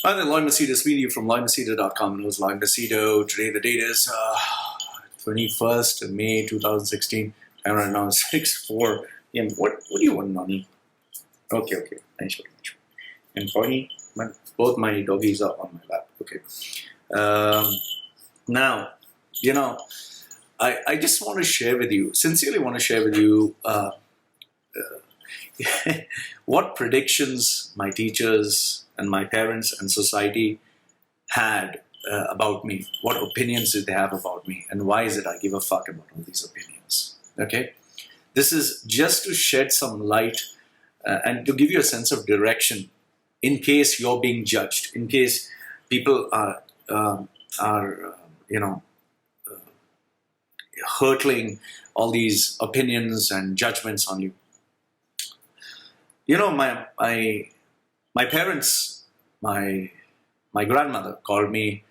Hi there, Loy Machedo speaking to you from loymachedo.com. And it was Loy Machedo. Today the date is 21st of May 2016. Time right now is 6:04 p.m. What do you want, Nani? Okay. Nice. And Connie, both my doggies are on my lap. Okay. Now, I just want to share with you, sincerely want to share with you what predictions my teachers and my parents and society had about me. What opinions did they have about me? And why is it I give a fuck about all these opinions? Okay? This is just to shed some light and to give you a sense of direction in case you're being judged, in case people are hurtling all these opinions and judgments on you. My parents, my grandmother called me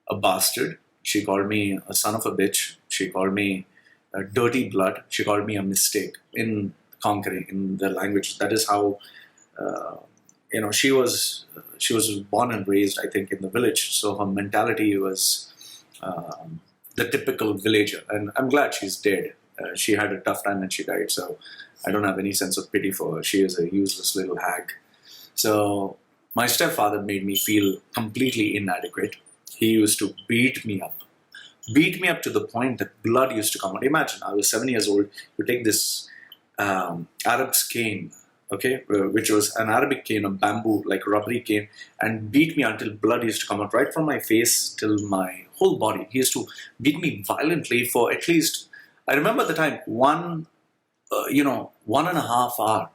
a bastard. She called me a son of a bitch. She called me a dirty blood. She called me a mistake in Conquering, in the language. That is how, she was born and raised, I think, in the village. So her mentality was the typical villager. And I'm glad she's dead. She had a tough time and she died. So I don't have any sense of pity for her. She is a useless little hag. So my stepfather made me feel completely inadequate. He used to beat me up to the point that blood used to come out. Imagine, I was 7 years old. You take this Arab's cane, okay, which was an Arabic cane, a bamboo, like rubbery cane, and beat me until blood used to come out right from my face till my whole body. He used to beat me violently for at least, I remember the time, 1.5 hours.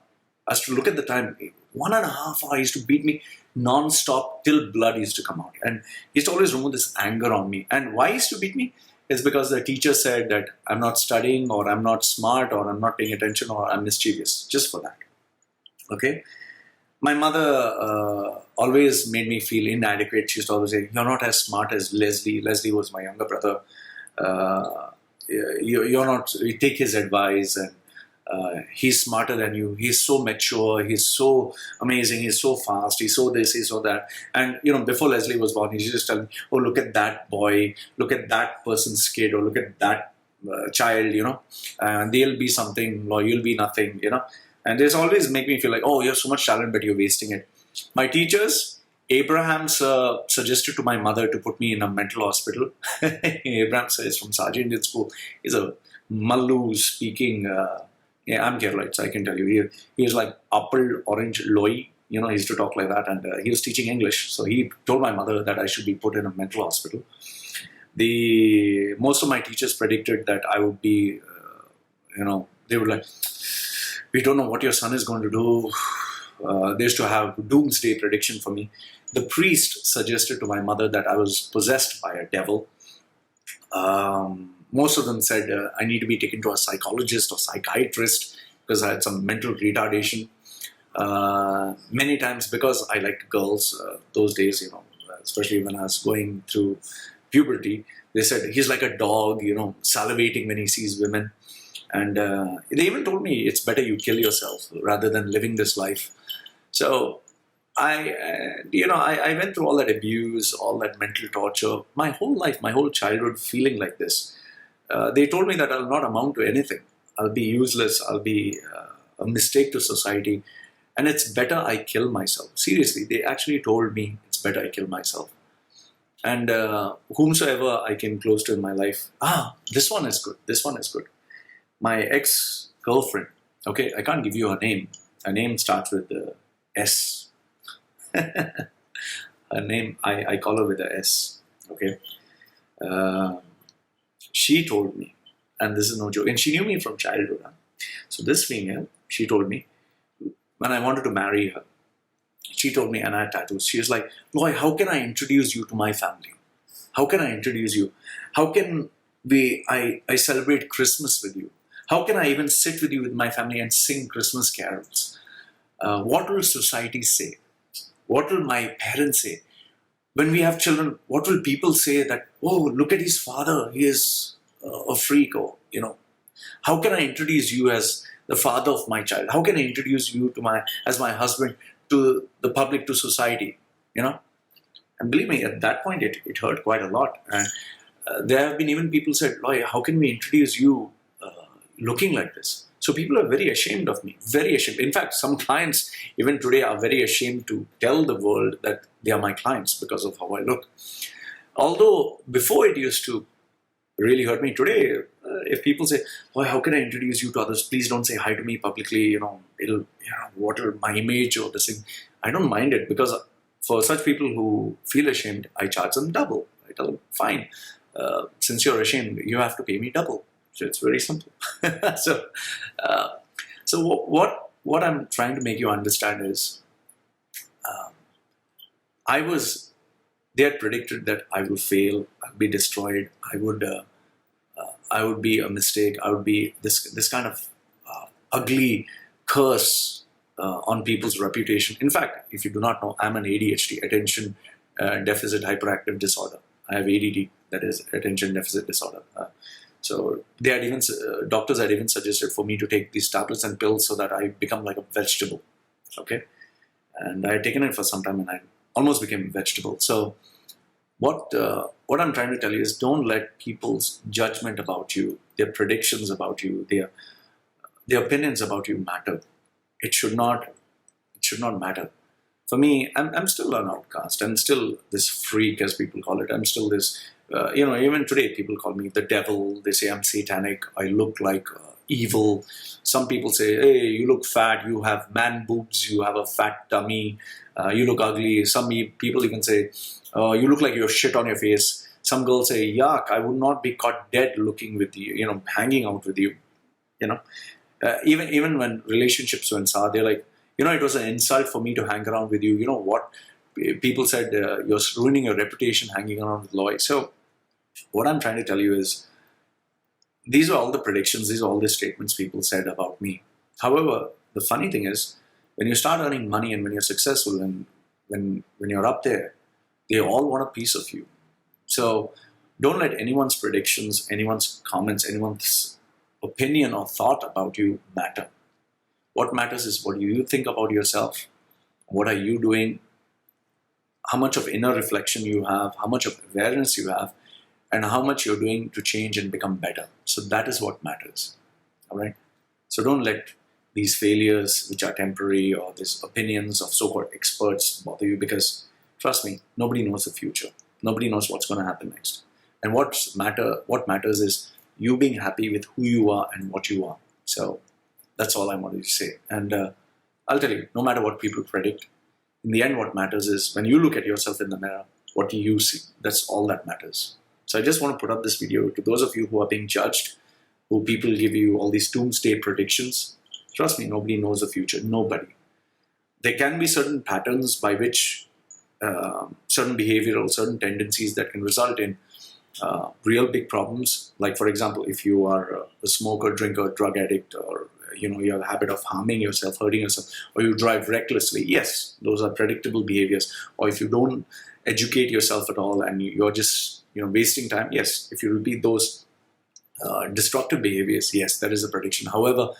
I used to look at the time, 1.5 hours, he used to beat me non-stop till blood used to come out. And he used to always remove this anger on me. And why he used to beat me is because the teacher said that I'm not studying, or I'm not smart, or I'm not paying attention, or I'm mischievous, just for that. Okay? My mother always made me feel inadequate. She used to always say, you're not as smart as Leslie. Leslie was my younger brother. You take his advice, and he's smarter than you. He's so mature. He's so amazing. He's so fast. He's so this. He's so that. And before Leslie was born, he used to just tell me, "Oh, look at that boy. Look at that person's kid. Or look at that child. And they'll be something, or you'll be nothing. And this always make me feel like, oh, you have so much talent, but you're wasting it." My teachers, Abraham sir suggested to my mother to put me in a mental hospital. Abraham sir is from Sarji Indian School. He's a Mallu speaking. I'm Kerala, so I can tell you. He was like apple, orange, loy. He used to talk like that, and he was teaching English. So he told my mother that I should be put in a mental hospital. Most of my teachers predicted that I would be, they were like, we don't know what your son is going to do. They used to have doomsday prediction for me. The priest suggested to my mother that I was possessed by a devil. Most of them said I need to be taken to a psychologist or psychiatrist because I had some mental retardation. Many times, because I liked girls those days, especially when I was going through puberty, they said he's like a dog, salivating when he sees women. And they even told me it's better you kill yourself rather than living this life. So I went through all that abuse, all that mental torture, my whole life, my whole childhood feeling like this. They told me that I'll not amount to anything. I'll be useless. I'll be a mistake to society. And it's better I kill myself. Seriously, they actually told me it's better I kill myself. And whomsoever I came close to in my life, this one is good. This one is good. My ex-girlfriend, okay, I can't give you her name. Her name starts with S. Her name, I call her with a S, okay. She told me, and this is no joke, and she knew me from childhood. So this female, she told me, when I wanted to marry her, she told me, and I had tattoos, she was like, Loy, how can I introduce you to my family? How can I introduce you? How can I celebrate Christmas with you? How can I even sit with you with my family and sing Christmas carols? What will society say? What will my parents say? When we have children, what will people say that, oh, look at his father, he is a freak, or, how can I introduce you as the father of my child? How can I introduce you to as my husband to the public, to society? And believe me, at that point, it hurt quite a lot. And there have been even people said, Loy, how can we introduce you looking like this? So people are very ashamed of me, very ashamed. In fact, some clients even today are very ashamed to tell the world that they are my clients because of how I look. Although before it used to really hurt me, today, if people say, "Why? How can I introduce you to others? Please don't say hi to me publicly. It'll water my image or this thing." I don't mind it, because for such people who feel ashamed, I charge them double. I tell them, "Fine, since you're ashamed, you have to pay me double." So it's very simple. so, uh, so what I'm trying to make you understand is, I was. They had predicted that I will fail, I'd be destroyed, I would be a mistake, I would be this kind of ugly curse on people's reputation. In fact, if you do not know, I'm an ADHD, attention deficit hyperactive disorder. I have ADD, that is attention deficit disorder. So they had even doctors had even suggested for me to take these tablets and pills so that I become like a vegetable. Okay, and I had taken it for some time, and I almost became a vegetable. So what I'm trying to tell you is, don't let people's judgment about you, their predictions about you, their opinions about you matter. It should not matter. For me, I'm still an outcast. I'm still this freak, as people call it. I'm still this, even today people call me the devil. They say I'm satanic. I look like evil. Some people say, hey, you look fat. You have man boobs. You have a fat tummy. You look ugly. Some people even say, you look like you have shit on your face. Some girls say, yuck, I would not be caught dead looking with you, hanging out with you. Even when relationships went sour, they're like, it was an insult for me to hang around with you. You know what? People said, you're ruining your reputation hanging around with Loy. So what I'm trying to tell you is, these are all the predictions, these are all the statements people said about me. However, the funny thing is, when you start earning money and when you're successful and when you're up there, they all want a piece of you. So don't let anyone's predictions, anyone's comments, anyone's opinion or thought about you matter. What matters is, what do you think about yourself? What are you doing? How much of inner reflection you have, how much of awareness you have, and how much you're doing to change and become better. So that is what matters. All right? So don't let these failures, which are temporary, or these opinions of so-called experts bother you, because trust me, nobody knows the future. Nobody knows what's going to happen next. And what matters is you being happy with who you are and what you are. So that's all I wanted to say. And I'll tell you, no matter what people predict, in the end, what matters is when you look at yourself in the mirror, what do you see? That's all that matters. So I just want to put up this video to those of you who are being judged, who people give you all these doomsday predictions. Trust me, nobody knows the future. Nobody. There can be certain patterns by which certain behavioral, certain tendencies that can result in real big problems. Like, for example, if you are a smoker, drinker, drug addict, or you have a habit of harming yourself, hurting yourself, or you drive recklessly, yes, those are predictable behaviors. Or if you don't educate yourself at all and you're just wasting time, yes, if you repeat those destructive behaviors, yes, that is a prediction. However,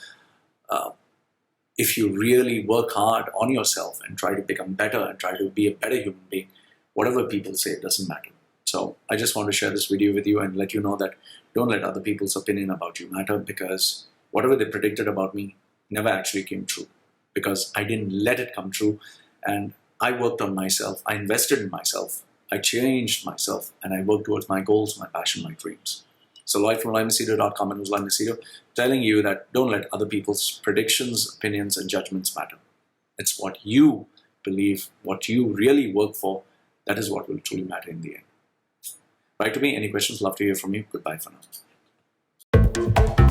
if you really work hard on yourself and try to become better and try to be a better human being, whatever people say, it doesn't matter. So I just want to share this video with you and let you know that don't let other people's opinion about you matter, because whatever they predicted about me never actually came true, because I didn't let it come true, and I worked on myself, I invested in myself, I changed myself, and I worked towards my goals, my passion, my dreams. So Loy from LoyMachedo.com and Loy Machedo telling you that don't let other people's predictions, opinions, and judgments matter. It's what you believe, what you really work for, that is what will truly matter in the end. Write to me, any questions, love to hear from you. Goodbye for now.